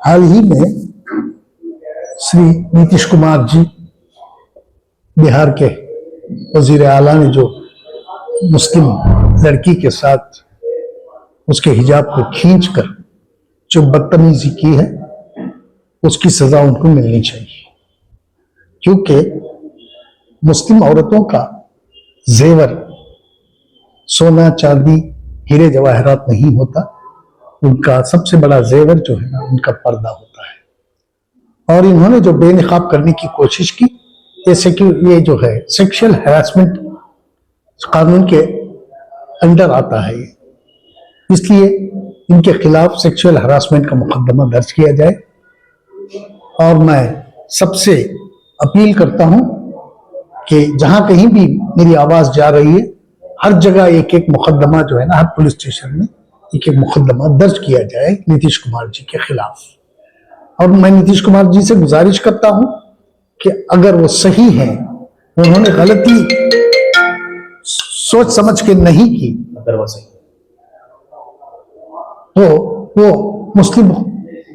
हाल ही में श्री नीतीश कुमार जी बिहार के वजीर आला ने जो मुस्लिम लड़की के साथ उसके हिजाब को खींचकर जो बदतमीजी की है उसकी सजा उनको मिलनी चाहिए, क्योंकि मुस्लिम औरतों का जेवर सोना चांदी हीरे जवाहरात नहीं होता, उनका सबसे बड़ा जेवर जो है ना उनका पर्दा होता है। और इन्होंने जो बेनकाब करने की कोशिश की, जैसे कि ये जो है सेक्सुअल हैरेसमेंट कानून के अंडर आता है ये, इसलिए इनके खिलाफ सेक्सुअल हैरेसमेंट का मुकदमा दर्ज किया जाए। और मैं सबसे अपील करता हूं कि जहां कहीं भी मेरी आवाज जा रही है, हर जगह एक एक मुकदमा जो है ना, हर पुलिस स्टेशन में एक एक मुकदमा दर्ज किया जाए नीतीश कुमार जी के खिलाफ। और मैं नीतीश कुमार जी से गुजारिश करता हूं कि अगर वो सही हैं, उन्होंने गलती सोच समझ के नहीं की, अगर वो सही तो वो मुस्लिम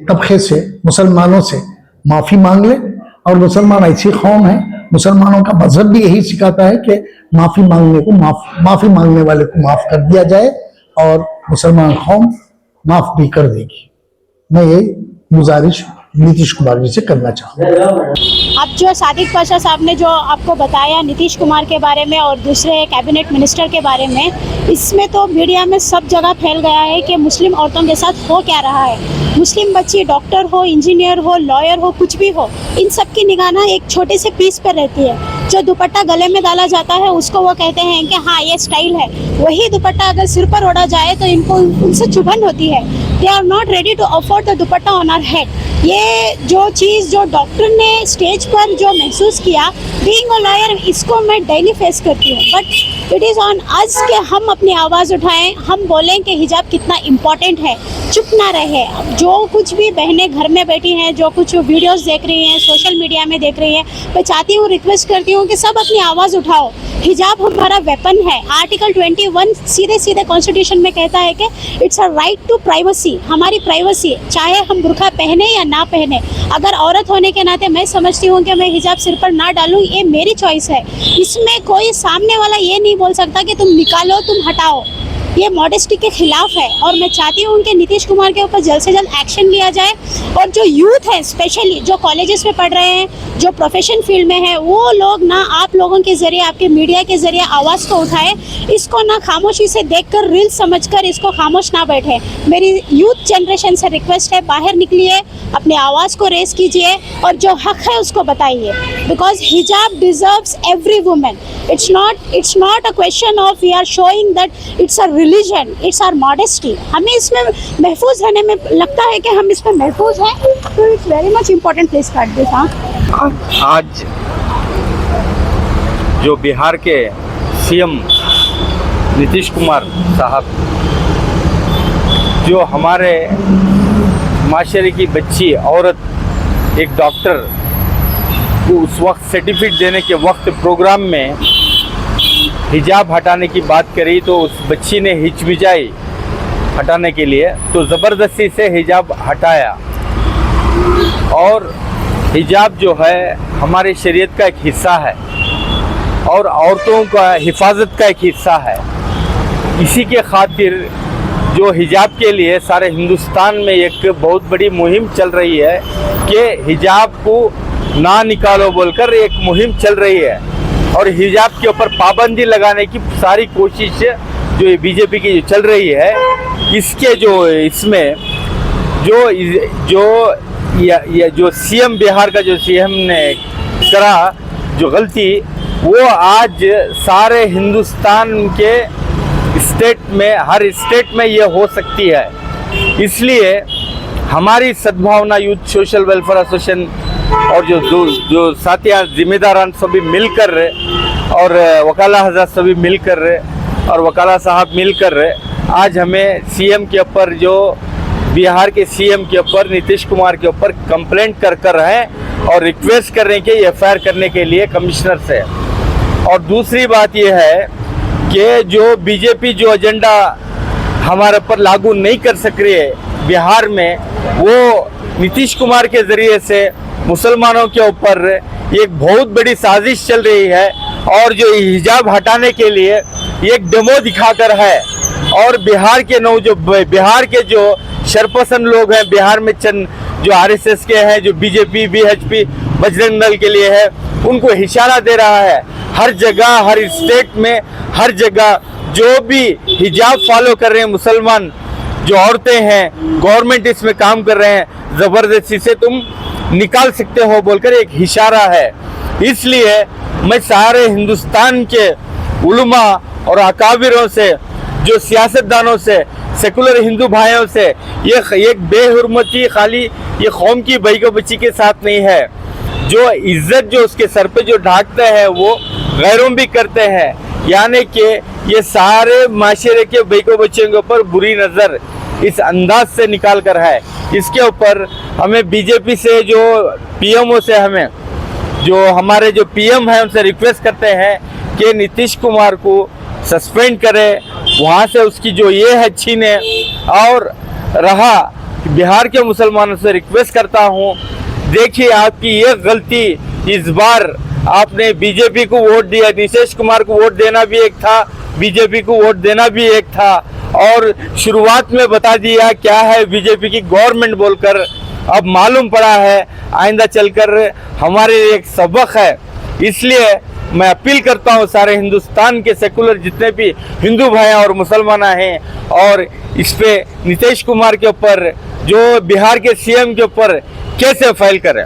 तबके से, मुसलमानों से माफी मांग ले। और मुसलमान ऐसी कौम है, मुसलमानों का मजहब भी यही सिखाता है कि माफी मांगने वाले को माफ कर दिया जाए और मुसलमान कौम माफ भी कर देगी। मैं ये गुजारिश नीतीश कुमार जी से करना चाहूँगा। अब जो सादिक पाशा साहब ने जो आपको बताया नीतीश कुमार के बारे में और दूसरे कैबिनेट मिनिस्टर के बारे में, इसमें तो मीडिया में सब जगह फैल गया है कि मुस्लिम औरतों के साथ हो क्या रहा है। मुस्लिम बच्ची डॉक्टर हो, इंजीनियर हो, लॉयर हो, कुछ भी हो, इन सब की निगाह ना एक छोटे से पीस पर रहती है। जो दुपट्टा गले में डाला जाता है उसको वो कहते हैं कि हाँ ये स्टाइल है। वही दुपट्टा अगर सिर पर ओढ़ा जाए तो इनको उनसे चुभन होती है। They are not ready to afford the dupatta on our head. ये जो चीज़ जो डॉक्टर ने स्टेज पर जो महसूस किया बीइंग अ लॉयर, इसको मैं डेली फेस करती हूँ। But it is on us कि हम अपनी आवाज़ उठाएं, हम बोलें कि हिजाब कितना इम्पोर्टेंट है, चुप ना रहे। जो कुछ भी बहनें घर में बैठी हैं, जो कुछ वीडियोस देख रही हैं, सोशल मीडिया में देख रही हैं, मैं चाहती हूँ, रिक्वेस्ट करती हूँ कि सब अपनी आवाज़ उठाओ। हिजाब हमारा वेपन है। आर्टिकल 21 सीधे सीधे कॉन्स्टिट्यूशन में कहता है कि it's a right to privacy, हमारी प्राइवेसी, चाहे हम बुर्का पहने या ना पहने। अगर औरत होने के नाते मैं समझती हूँ कि मैं हिजाब सिर पर ना डालूँ, ये मेरी चॉइस है। इसमें कोई सामने वाला ये नहीं बोल सकता कि तुम निकालो, तुम हटाओ। ये मॉडेस्टी के खिलाफ है। और मैं चाहती हूँ कि नीतीश कुमार के ऊपर जल्द से जल्द एक्शन लिया जाए। और जो यूथ है, स्पेशली जो कॉलेजेस में पढ़ रहे हैं, जो प्रोफेशन फील्ड में है, वो लोग ना आप लोगों के ज़रिए, आपके मीडिया के ज़रिए आवाज़ को उठाए। इसको ना खामोशी से देखकर, रील समझकर इसको खामोश ना बैठे। मेरी यूथ जनरेशन से रिक्वेस्ट है, बाहर निकलिए, अपने आवाज़ को रेस कीजिए और जो हक है उसको बताइए। बिकॉज हिजाब deserves every women. It's not a question of we are showing that it's a religion, it's our modesty. हमें इसमें महफूज रहने में लगता है कि हम इसमें महफूज हैं, तो it's very much important. Please cut this. आज जो बिहार के सीएम नीतीश कुमार साहब, जो हमारे माशरे की बच्ची औरत एक डॉक्टर को उस वक्त सर्टिफिकेट देने के वक्त प्रोग्राम में हिजाब हटाने की बात करी, तो उस बच्ची ने हिचकिचाई हटाने के लिए, तो ज़बरदस्ती से हिजाब हटाया। और हिजाब जो है हमारे शरीयत का एक हिस्सा है और औरतों का हिफाजत का एक हिस्सा है। इसी के खातिर जो हिजाब के लिए सारे हिंदुस्तान में एक बहुत बड़ी मुहिम चल रही है कि हिजाब को ना निकालो बोलकर एक मुहिम चल रही है। और हिजाब के ऊपर पाबंदी लगाने की सारी कोशिश जो बीजेपी की चल रही है, इसके जो इसमें जो सीएम बिहार का जो सीएम ने करा जो गलती, वो आज सारे हिंदुस्तान के स्टेट में, हर स्टेट में ये हो सकती है। इसलिए हमारी सद्भावना यूथ सोशल वेलफेयर एसोसिएशन और जो साथियाँ जिम्मेदारान सभी मिलकर और वकाला हज़रात सभी मिलकर और वकाला साहब मिलकर आज हमें सीएम के ऊपर, जो बिहार के सीएम के ऊपर नीतीश कुमार के ऊपर कंप्लेंट कर रहे हैं और रिक्वेस्ट कर रहे हैं कि एफआईआर करने के लिए कमिश्नर से। और दूसरी बात यह है कि जो बीजेपी जो एजेंडा हमारे पर लागू नहीं कर सक रही है बिहार में, वो नीतीश कुमार के जरिए से मुसलमानों के ऊपर एक बहुत बड़ी साजिश चल रही है और जो हिजाब हटाने के लिए एक डेमो दिखाकर है। और बिहार के जो शरपसंद लोग हैं, बिहार में चंद जो आरएसएस के हैं, जो बीजेपी बीएचपी बजरंग दल के लिए है, उनको इशारा दे रहा है। हर जगह, हर स्टेट में, हर जगह जो भी हिजाब फॉलो कर रहे हैं मुसलमान जो औरतें हैं, गवर्नमेंट इसमें काम कर रहे हैं, जबरदस्ती से तुम निकाल सकते हो बोलकर एक इशारा है। इसलिए मैं सारे हिंदुस्तान के उलमा और अकाबिरों से, जो सियासतदानों से, सेकुलर हिंदू भाइयों से, ये एक बेहुरमती खाली ये कौम की बहू बच्ची के साथ नहीं है। जो इज्जत जो उसके सर पे जो ढाकते हैं वो गैरों भी करते हैं, यानी कि ये सारे माशरे के बहू बच्चियों के ऊपर बुरी नज़र इस अंदाज से निकाल कर है। इसके ऊपर हमें बीजेपी से जो पीएमओ से हमें जो हमारे जो पीएम हैं उनसे रिक्वेस्ट करते हैं कि नीतीश कुमार को सस्पेंड करे, वहाँ से उसकी जो ये है छीने। और रहा बिहार के मुसलमानों से रिक्वेस्ट करता हूँ, देखिए आपकी ये गलती, इस बार आपने बीजेपी को वोट दिया, नीतीश कुमार को वोट देना भी एक था, बीजेपी को वोट देना भी एक था, और शुरुआत में बता दिया क्या है बीजेपी की गवर्नमेंट बोलकर। अब मालूम पड़ा है, आइंदा चलकर हमारे लिए एक सबक है। इसलिए मैं अपील करता हूँ सारे हिंदुस्तान के सेकुलर जितने भी हिंदू भाई और मुसलमान हैं, और इस पे नीतीश कुमार के ऊपर, जो बिहार के सीएम के ऊपर कैसे फाइल करें।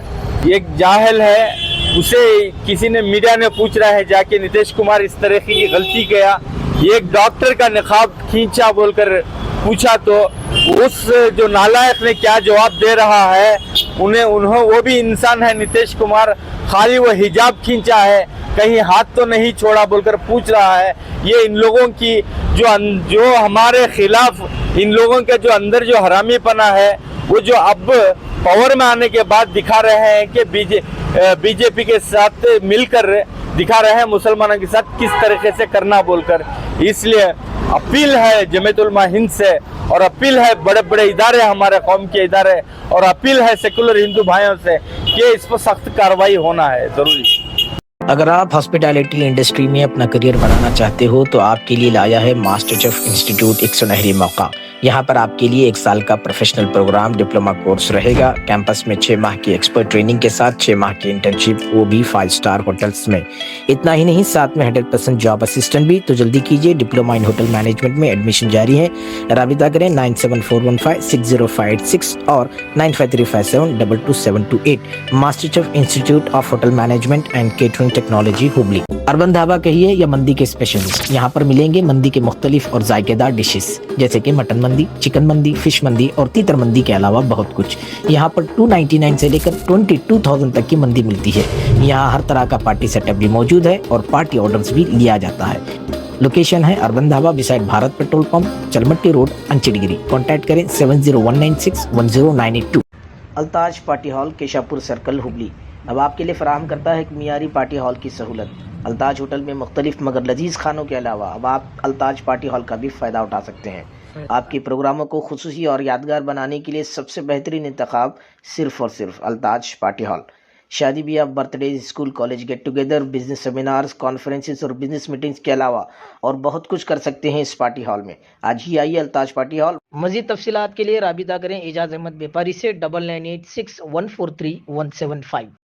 एक जाहिल है, उसे किसी ने मीडिया ने पूछ रहा है जाके नीतीश कुमार इस तरह की गलती किया, एक डॉक्टर का निकाब खींचा बोलकर पूछा, तो उस जो नालायक ने क्या जवाब दे रहा है वो भी इंसान है। नीतीश कुमार खाली वो हिजाब खींचा है, कहीं हाथ तो नहीं छोड़ा बोलकर पूछ रहा है। ये इन लोगों की जो हमारे खिलाफ इन लोगों के जो अंदर जो हरामीपना है, वो जो अब पावर में आने के बाद दिखा रहे हैं कि बीजेपी के साथ मिलकर दिखा रहे हैं मुसलमानों के साथ किस तरीके से करना बोलकर। इसलिए अपील है जमीयत उलमा हिंद से, और अपील है बड़े बड़े इदारे, हमारे कौम के इदारे, और अपील है सेकुलर हिंदू भाइयों से कि इस पर सख्त कार्रवाई होना है जरूरी। अगर आप हॉस्पिटैलिटी इंडस्ट्री में अपना करियर बनाना चाहते हो तो आपके लिए लाया है मास्टर शेफ इंस्टीट्यूट एक सुनहरी मौका। यहाँ पर आपके लिए 1 साल का प्रोफेशनल प्रोग्राम डिप्लोमा कोर्स रहेगा। कैंपस में 6 माह की एक्सपर्ट ट्रेनिंग के साथ 6 माह की इंटर्नशिप, वो भी 5 स्टार होटल्स में। इतना ही नहीं, साथ में 100% जॉब असिस्टेंट भी। तो जल्दी कीजिए, डिप्लोमा इन होटल मैनेजमेंट में एडमिशन जारी है। राबिता करें 9741560586 और 9535722728। Master chef institute of hotel management and catering technology Hubli. Urban dhaba कहिए या मंदी के स्पेशलिस्ट, यहाँ पर मिलेंगे मंदी के मुख्तलिफ और जायकेदार डिशेस, जैसे कि मटन मंदी, चिकन मंदी, फिश मंदी और तीतर मंदी के अलावा बहुत कुछ। यहाँ पर 299 से लेकर 22,000 तक की मंदी मिलती है। यहाँ हर तरह का पार्टी सेटअप भी मौजूद है और पार्टी ऑर्डर्स भी लिया जाता है। लोकेशन है urban dhaba beside Bharat petrol pump, Chalmatti road, Anchadgiri. Contact करें 7019610982। Altaj party hall, Keshapur circle, Hubli अब आपके लिए फराहम करता है एक मियारी पार्टी हॉल की सहूलत। अल्ताज होटल में मुख्तलिफ मगर लजीज खानों के अलावा अब आप अल्ताज पार्टी हॉल का भी फ़ायदा उठा सकते हैं। आपके प्रोग्रामों को खुसूसी और यादगार बनाने के लिए सबसे बेहतरीन इंतखाब सिर्फ और सिर्फ अल्ताज पार्टी हॉल। शादी ब्याह, birthday, school college get together, business seminars, conferences और बिजनेस मीटिंग्स के अलावा और बहुत कुछ कर सकते हैं इस पार्टी हॉल में। आज ही आइए अल्ताज पार्टी हॉल। मज़ीद तफसीलात के लिए राबिता करें एजाज अहमद व्यापारी से 9986143175।